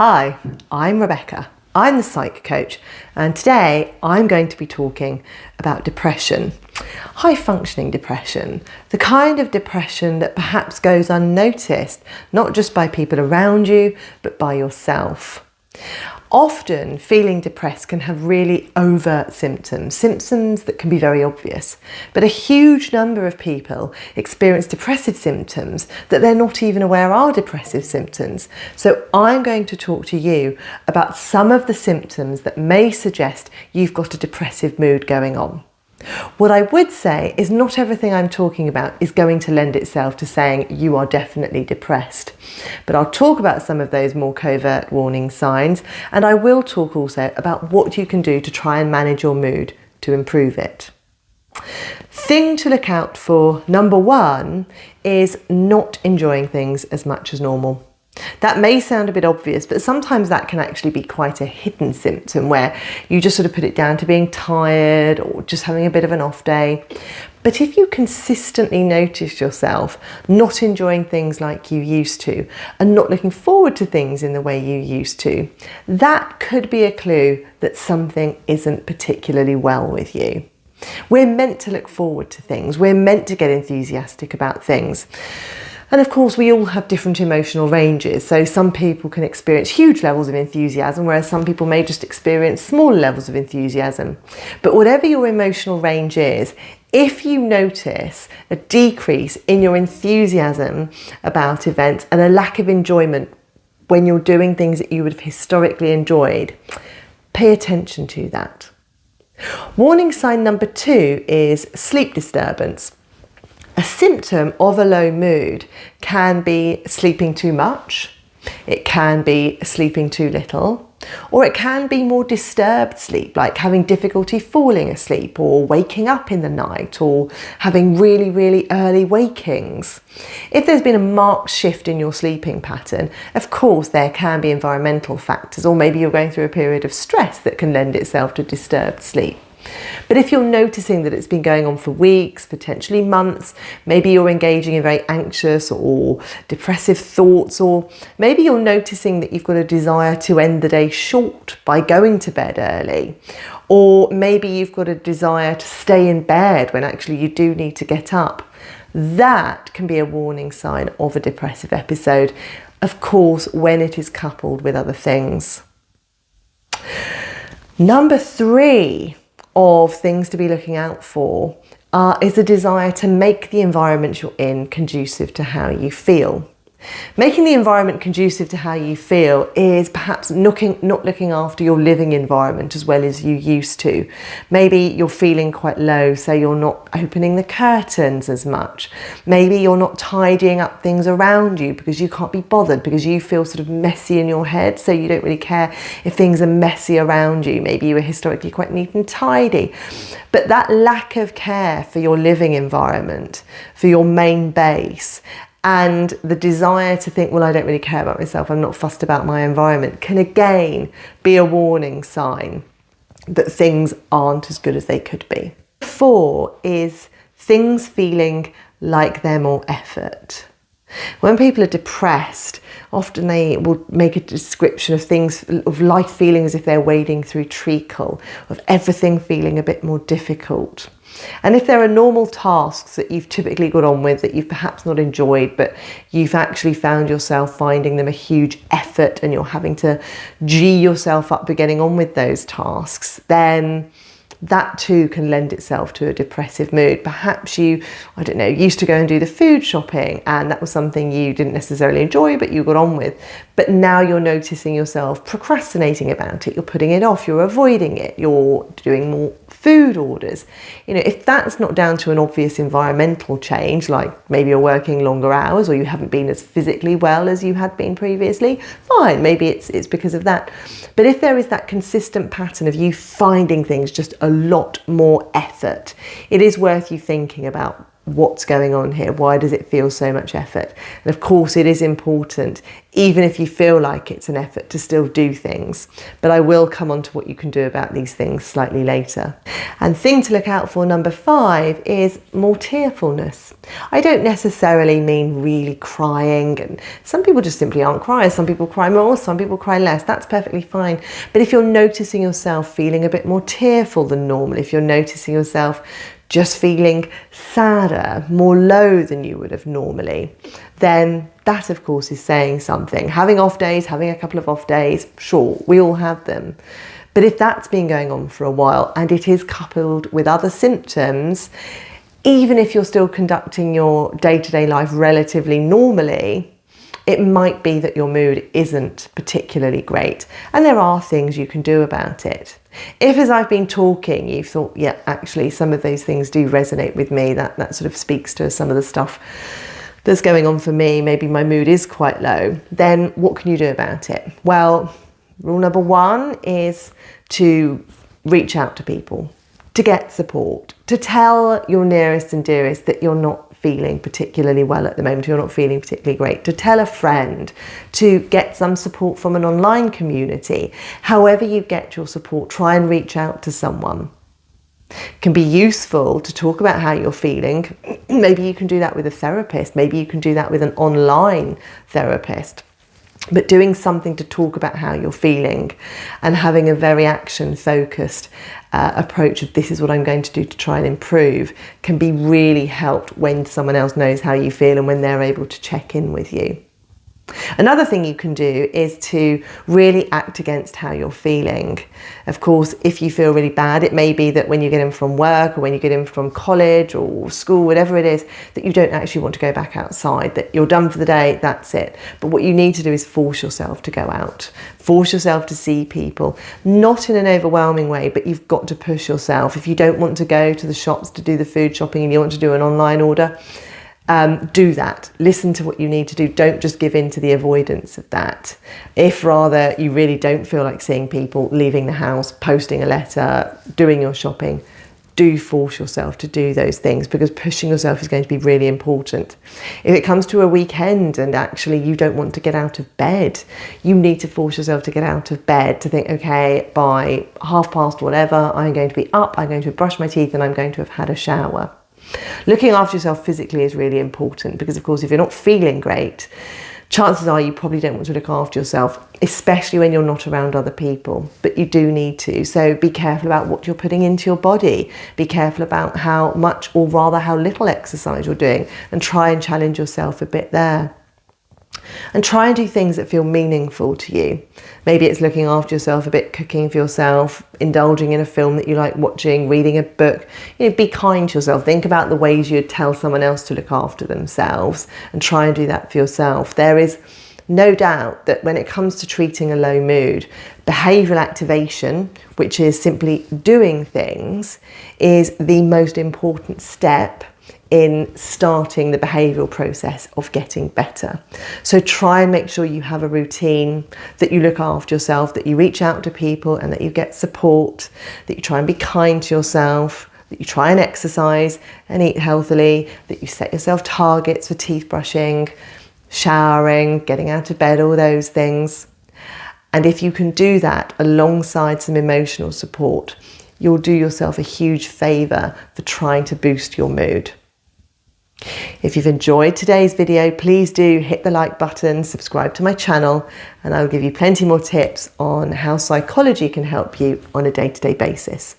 Hi, I'm Rebecca. I'm the psych coach, and today I'm going to be talking about depression. High functioning depression, the kind of depression that perhaps goes unnoticed, not just by people around you, but by yourself. Often feeling depressed can have really overt symptoms that can be very obvious, but a huge number of people experience depressive symptoms that they're not even aware are depressive symptoms. So I'm going to talk to you about some of the symptoms that may suggest you've got a depressive mood going on. What I would say is not everything I'm talking about is going to lend itself to saying you are definitely depressed. But I'll talk about some of those more covert warning signs, and I will talk also about what you can do to try and manage your mood to improve it. Thing to look out for, number one, is not enjoying things as much as normal. That may sound a bit obvious, but sometimes that can actually be quite a hidden symptom where you just sort of put it down to being tired or just having a bit of an off day. But if you consistently notice yourself not enjoying things like you used to and not looking forward to things in the way you used to, that could be a clue that something isn't particularly well with you. We're meant to look forward to things. We're meant to get enthusiastic about things. And of course, we all have different emotional ranges. So some people can experience huge levels of enthusiasm, whereas some people may just experience smaller levels of enthusiasm. But whatever your emotional range is, if you notice a decrease in your enthusiasm about events and a lack of enjoyment when you're doing things that you would have historically enjoyed, pay attention to that. Warning sign number two is sleep disturbance. A symptom of a low mood can be sleeping too much, it can be sleeping too little, or it can be more disturbed sleep, like having difficulty falling asleep or waking up in the night or having really, really early wakings. If there's been a marked shift in your sleeping pattern, of course there can be environmental factors, or maybe you're going through a period of stress that can lend itself to disturbed sleep. But if you're noticing that it's been going on for weeks, potentially months, maybe you're engaging in very anxious or depressive thoughts, or maybe you're noticing that you've got a desire to end the day short by going to bed early, or maybe you've got a desire to stay in bed when actually you do need to get up, that can be a warning sign of a depressive episode, of course, when it is coupled with other things. Number three of things to be looking out for is a desire to make the environment you're in conducive to how you feel. Making the environment conducive to how you feel is perhaps not looking after your living environment as well as you used to. Maybe you're feeling quite low, so you're not opening the curtains as much. Maybe you're not tidying up things around you because you can't be bothered, because you feel sort of messy in your head, so you don't really care if things are messy around you. Maybe you were historically quite neat and tidy. But that lack of care for your living environment, for your main base, and the desire to think, well, I don't really care about myself, I'm not fussed about my environment, can again be a warning sign that things aren't as good as they could be. 4 is things feeling like they're more effort. When people are depressed, often they will make a description of things, of life feeling as if they're wading through treacle, of everything feeling a bit more difficult. And if there are normal tasks that you've typically got on with that you've perhaps not enjoyed, but you've actually found yourself finding them a huge effort and you're having to G yourself up for getting on with those tasks, then that too can lend itself to a depressive mood. Perhaps you, I don't know, used to go and do the food shopping and that was something you didn't necessarily enjoy but you got on with. But now you're noticing yourself procrastinating about it, you're putting it off, you're avoiding it, you're doing more food orders. You know, if that's not down to an obvious environmental change, like maybe you're working longer hours or you haven't been as physically well as you had been previously, fine, maybe it's because of that. But if there is that consistent pattern of you finding things just a lot more effort, it is worth you thinking about what's going on here. Why does it feel so much effort? And of course it is important, even if you feel like it's an effort, to still do things. But I will come on to what you can do about these things slightly later. And thing to look out for, number 5, is more tearfulness. I don't necessarily mean really crying, and some people just simply aren't crying. Some people cry more, some people cry less. That's perfectly fine. But if you're noticing yourself feeling a bit more tearful than normal, if you're noticing yourself just feeling sadder, more low than you would have normally, then that of course is saying something. Having off days, having a couple of off days, sure, we all have them. But if that's been going on for a while and it is coupled with other symptoms, even if you're still conducting your day-to-day life relatively normally, it might be that your mood isn't particularly great, and there are things you can do about it. If, as I've been talking, you've thought, yeah, actually some of those things do resonate with me, that sort of speaks to some of the stuff that's going on for me, maybe my mood is quite low, then what can you do about it? Well, rule number 1 is to reach out to people, to get support, to tell your nearest and dearest that you're not feeling particularly well at the moment, you're not feeling particularly great, to tell a friend, to get some support from an online community. However you get your support, try and reach out to someone. It can be useful to talk about how you're feeling. Maybe you can do that with a therapist, maybe you can do that with an online therapist. But doing something to talk about how you're feeling and having a very action-focused approach of this is what I'm going to do to try and improve can be really helped when someone else knows how you feel and when they're able to check in with you. Another thing you can do is to really act against how you're feeling. Of course, if you feel really bad, it may be that when you get in from work or when you get in from college or school, whatever it is, that you don't actually want to go back outside, that you're done for the day, that's it. But what you need to do is force yourself to go out, force yourself to see people, not in an overwhelming way, but you've got to push yourself. If you don't want to go to the shops to do the food shopping and you want to do an online order, do that. Listen to what you need to do. Don't just give in to the avoidance of that. If rather you really don't feel like seeing people, leaving the house, posting a letter, doing your shopping, do force yourself to do those things, because pushing yourself is going to be really important. If it comes to a weekend and actually you don't want to get out of bed, you need to force yourself to get out of bed, to think, okay, by past whatever, I'm going to be up, I'm going to have brushed my teeth and I'm going to have had a shower. Looking after yourself physically is really important, because of course if you're not feeling great, chances are you probably don't want to look after yourself, especially when you're not around other people, but you do need to. So be careful about what you're putting into your body, be careful about how much or rather how little exercise you're doing, and try and challenge yourself a bit there. And try and do things that feel meaningful to you. Maybe it's looking after yourself a bit, cooking for yourself, indulging in a film that you like watching, reading a book. Be kind to yourself. Think about the ways you'd tell someone else to look after themselves and try and do that for yourself. There is no doubt that when it comes to treating a low mood, behavioural activation, which is simply doing things, is the most important step in starting the behavioural process of getting better. So try and make sure you have a routine, that you look after yourself, that you reach out to people and that you get support, that you try and be kind to yourself, that you try and exercise and eat healthily, that you set yourself targets for teeth brushing, showering, getting out of bed, all those things. And if you can do that alongside some emotional support, you'll do yourself a huge favour for trying to boost your mood. If you've enjoyed today's video, please do hit the like button, subscribe to my channel, and I'll give you plenty more tips on how psychology can help you on a day-to-day basis.